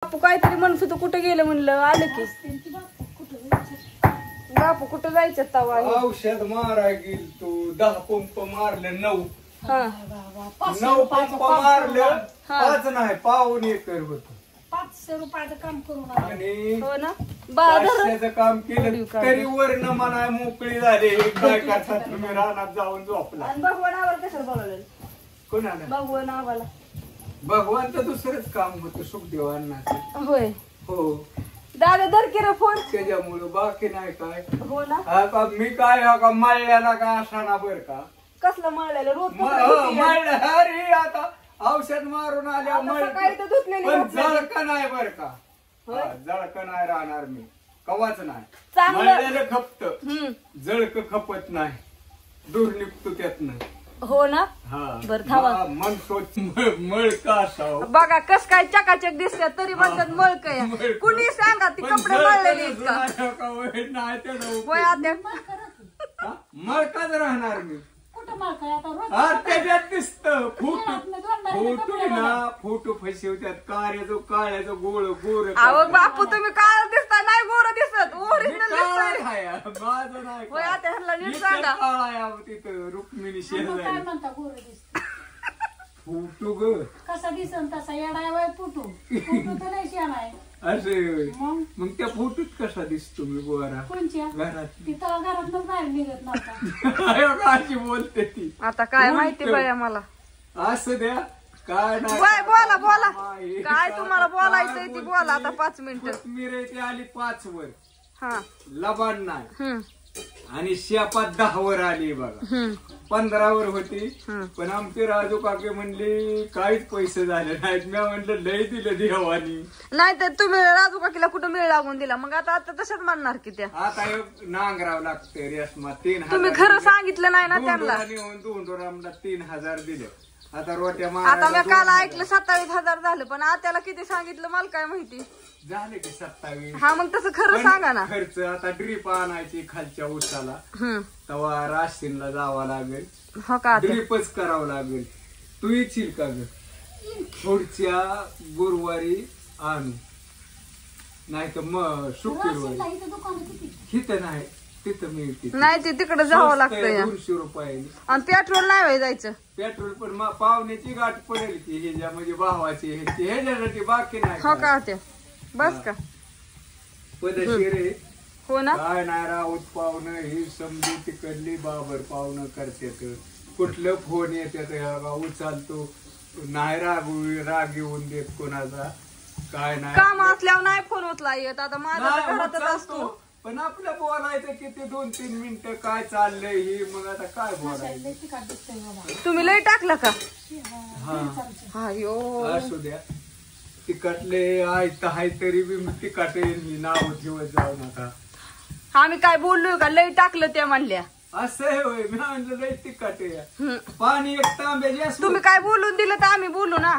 बापू काहीतरी म्हणत होतं, कुठे गेलं म्हणलं. आलं की बापू कुठं जायचं तवा. औषध मारा गेल तू 10 पंप मारले 9 पंप मारले 5 नाही पाऊन एकर होत. 500 रुपयाचं काम करून आणि हो ना 500चं काम केलं तरी वरण म्हणा मोकळी झाली. काय करतात तुम्ही रानात जाऊन झोपला. आणि भगवान आवाला कशाला बोलावलं. कोणाला भगवान आवाला भगवान तर दुसरंच काम होतं सुखदेवांनाचं. होय हो दादा धर की रे फोन. त्याच्यामुळं बाकी नाही काय. हो ना हा का मी काय हा का मळल्याला का असाना बर का. कसलं मळलेलं रोज मळलं अरे आता औषध मारून आल्या सकाळी तर धुतलेली पण घातलेली. जळक नाही बर का. जळक नाही राहणार मी कवाच नाही. चांगलं. मळलेलं खपत जळक खपत नाही. दूर निघतो त्यातनं. हो ना हा बर थांबा. मन स्वच्छ मळ का असावं. बघा कस काय चकाचक दिसतात तरी म्हणतात मळक या. कुणी सांगा ती कपडे मळलेली आहेत का. होय आत्या मळकाच राहणार मी. कुठं मारताय आता रोज. हा त्याच्यात दिसत फोटो फसवत्यात कार्याचं काळ्याचं गोळ गोर. अहो बापू तुम्ही काय दिसता नाही गोर दिसत ओरिजिनल दिसतंय. माझं नाही होय आता ह्याला नीट सांगा. काळा तिथं रुक्मिणी काय शेजारी म्हणता गोर दिसत फोटो ग कसा दिसन तसा येडाय वय फुटू फुटू तर नाही शेणाय. असे मग त्या फोटोत कसा दिसतो मी गोरा कोणच्या घरात. तिथं घरात बाहेर निघत नव्हता. अशी बोलते ती. आता काय माहिती बाया मला. असं द्या काय नाही. बोला बोला काय तुम्हाला बोलायचंय ती बोला आता 5 मिनिटं. कोथमीर आहे ती आली 5 वर. हा लबाड नाही. आणि शेपात 10 वर आली बघा. 15 वर होती. पण आमचे राजू काके म्हणले काहीच पैसे झाले नाहीत. मी म्हणलं लय दिलं देवानी. नाही तर तुम्ही राजू काकीला कुठं मिळ लागून दिला मग आता तसंच म्हणणार की त्या. आता नांगराव लागतंय रेशमा 3000. तुम्ही खरं सांगितलं नाही ना त्यांना. दोंडोरामला 3000 दिले. आता रोट्या आता मी काल ऐकलं 27,000 झालं पण आत्याला किती सांगितलं मला काय माहिती. झाले की 27. हा मग तसं खरं सांगा ना. खर्च आता ड्रीप आणायची खालच्या उसाला तेव्हा राशीनला जावं लागेल. हो का ड्रीपच करावं लागेल. तू येशील का ग. पुढच्या गुरुवारी आणू नाही तर मग शुक्रवारी. हिथं नाही तिथं मिळते. नाही ते तिकडे जावं लागतं. 200 रुपयाने. आणि पेट्रोल नाही व्हाय जायचं. पेट्रोल पण पाहुण्याची गाठ पडेल की ह्याच्या म्हणजे भावाची ह्याच्यासाठी बाकी नाही. हो का ते बस का पदशीर आहे. हो ना काय नाही राऊत पाहुणं ही समजी तिकडली बाबर पाहुणं करतात. कुठलं फोन येतात उचलतो नाही राग येऊन देत कोणाचा. काय नाही काम असल्यावर नाही फोन उचला येत. आता माझ्या घरातच असतो पण आपलं बोलायचं किती 2-3 मिनिटं काय चाललंय ही. मग आता काय बोलायचं. तुम्ही लय टाकलं का. हा असू द्या. तिकटले आहे तरी बी तिकट मी नाव ठेवत जाऊ नका. आम्ही काय बोललोय का लय टाकलं त्या म्हणल्या. असं होय मी म्हणलं लय तिकट आहे. पाणी 1 तांबे जास्त. तुम्ही काय बोलून दिलं तर आम्ही बोलू ना.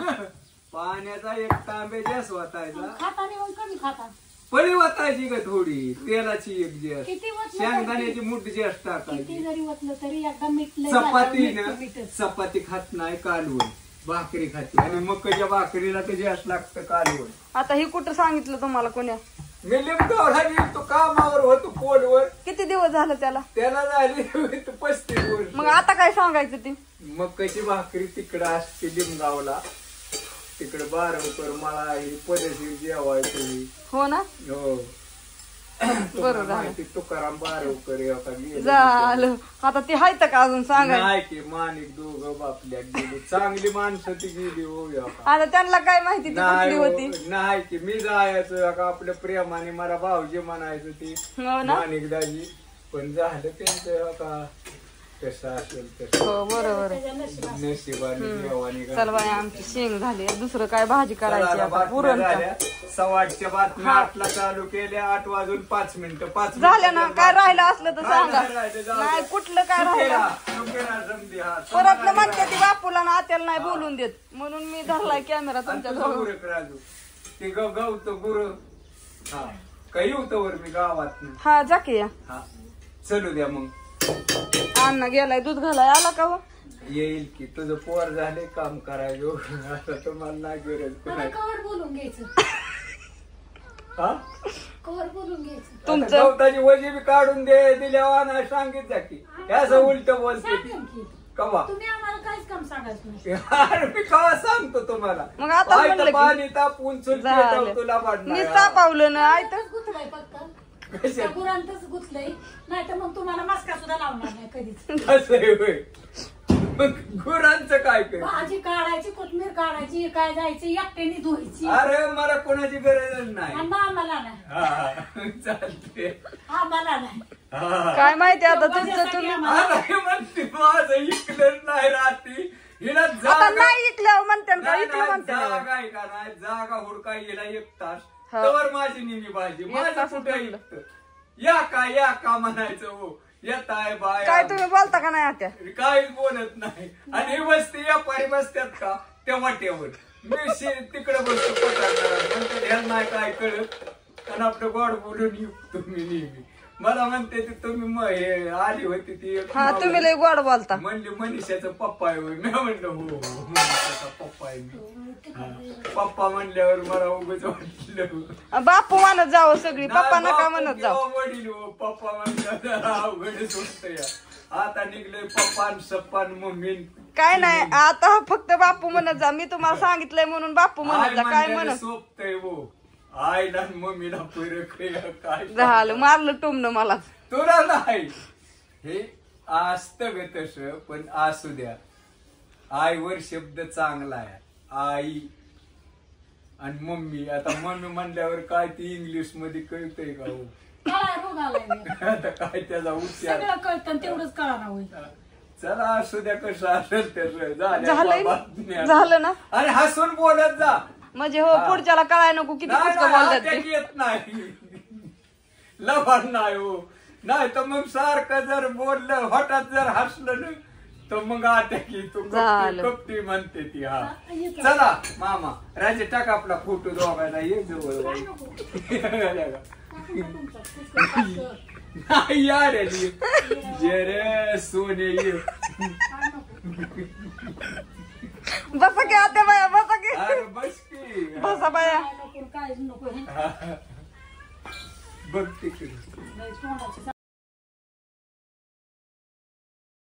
पाण्याचा 1 तांबे जास्त वाटायचा. खाता नाही कमी खाता. पळी वाटायची का थोडी. तेलाची 1 जास्त. किती शेंगदाण्याची मुठ जास्त टाकायची. किती जरी वतलं तरी एकदा मीठ चपाती खात नाही कालवण. भाकरी खाते आणि मकाच्या भाकरीला तर जास्त लागतं कालवण. आता हे कुठं सांगितलं तुम्हाला कोण्या. मी लिंबावला गेलो कामावर होतो पोलवर. किती दिवस झालं त्याला झाली 35 वर्ष. मग आता काय सांगायचं ती. मकाची भाकरी तिकडं असते लिंबगावला. तिकडे 12 मला ही पद्धती जेवायची. हो ना हो बरोबर माहिती. तुकाराम 12 झालं. आता ती हाय का अजून सांगा. नाही की माणिक दोघं बापल्या गेली. चांगली माणसं ती गेली. हो आता त्यांना काय माहिती ती कुठली होती. नाही की मी जायचं का आपल्या प्रेमाने मला भाऊजी म्हणायचं ती माणिक दाजी. पण झालं त्यांचं का कसं असेल तसं. हो बरोबर नशिबाने देवाने. चल बाई आमची शेंग झाली. दुसरं काय भाजी करायची आता. पुरण 8:15च्या बातम्या 8ला चालू केल्या. 8 वाजून 5 मिनिटं. 5 झाल्या ना. काय राहिलं असलं तर सांगा. नाही कुठलं काय राहिलं. परत म्हणते ती बापूला ना आत्याला नाही बोलून देत म्हणून मी धरलाय कॅमेरा तुमच्या जवळ. राजू ते गवत गुर काही होतं वर मी गावात. हा जा की या. चलू द्या मग. अण्णा गेलाय दूध घालाय. आला का हो. येईल की तुझं पोर झाले काम करायचं. आता तुम्हाला नाही गरज. बोलून घ्यायचं हा कवर बोलून घ्यायचं. तुमचं- आता गवताची वजी बी काढून दिल्यावर नाही सांगित जा की असं उलट बोलते ती. सांगेन की. कवा तुम्ही आम्हाला काहीच काम सांगायचं नाही. अरे मी कवा सांगतो तुम्हाला मग आता आयतं म्हणलं की- पाणी तापून चुल झालं. पेटव तुला मी वाढणार तापावलं ना आयत गुरांतच गुतलंय फक्त. कशात? त्या गुरांतच गुतलंय. नाही तर मग तुम्हाला मस्का सुद्धा लावणार नाही कधीच. असं आहे होय. मग गुरांचं काय कर भाजी काढायची, कोथमीर काढायची, काय जायची, एकट्याने धुवायची. अरे मला कोणाची गरजच नाही आणि आम्हाला नाही. हा, चालते आम्हाला नाही. हा. काय माहिती आता तुमचं तुम्ही अरे म्हणते माझं इकलं नाही राहती हिला आता जागा नाही इकल्यावर म्हणते का नाही, इकडे नाही, म्हणते ना. जागा आहे का नाही जागा हुडका गेला 1 तास हा. तवर माझी नेहमी भाजी 1 माझं तास कुठे म्हणलं. इकतं या का म्हणायचं हो येत आहे काय बाय तुम्ही बोलता का नाही आता काहीच बोलत नाही आणि ही बसते या पारी बसत्यात का त्या वाट्यावर मी तिकडे बसतो पटार म्हणते ध्यान नाही काय कळत आणि आपलं गोड बोलून येऊ तुम्ही नेहमी मला म्हणते ती तुम्ही हे आली होती ती एक हा मावळी. तुम्ही लय गोड बोलता म्हणली मनीषाचा पप्पा आहे होय. मी म्हणलं हो मनीषाचा पप्पा आहे मी हा. पप्पा म्हणल्यावर मला उगाच वाटलं बापू म्हणत जावं सगळी पप्पा नाही, नका बापू म्हणत किंवा जाऊ वडील हो पप्पा म्हणलं अवघडच होत या आता निघले पप्पान सप्पान मम्मी काय नाही आता फक्त बापू म्हणत जा मी तुम्हाला सांगितलंय म्हणून बापू म्हणत जा काय म्हणत सोपतय हो आईला आणि मम्मीला फरक आहे, काय झालं मारलं टुमनं मला तुला नाही हे असत ग तस पण असू द्या आईवर शब्द चांगला आहे आई आणि मम्मी आता मम्मी म्हणल्यावर काय ती इंग्लिश मध्ये कळतंय का हो काय रोग आलाय नाही. आता काय त्याचा उच्चार सगळं कळतं आणि तेवढंच कळणार होईल. चला असू द्या कसं असेल त्याच झालंय झालं ना अरे हसून बोलत जा म्हणजे हो पुढच्याला कळाय नको किती नाही, पुस्तकं नाही, बोलतात हात्यात ते येत नाही लबाड नाही हो नाही तर मग सारखं जर बोललं हठात जर हसलं ना तर मग आता की तू झालं. कपटी म्हणते ती हा येतं. चला मामा राजे टाक आपला फोटो दोघायला ये जवळ काय नको. तुमचं पुस्तक. नाही यार ये रे सोने ये काय नको. बसा की आता बाया बसा की अरे बस की बसा बाया काय नको, काहीच नको. बघ तिकडे लय तोंडाची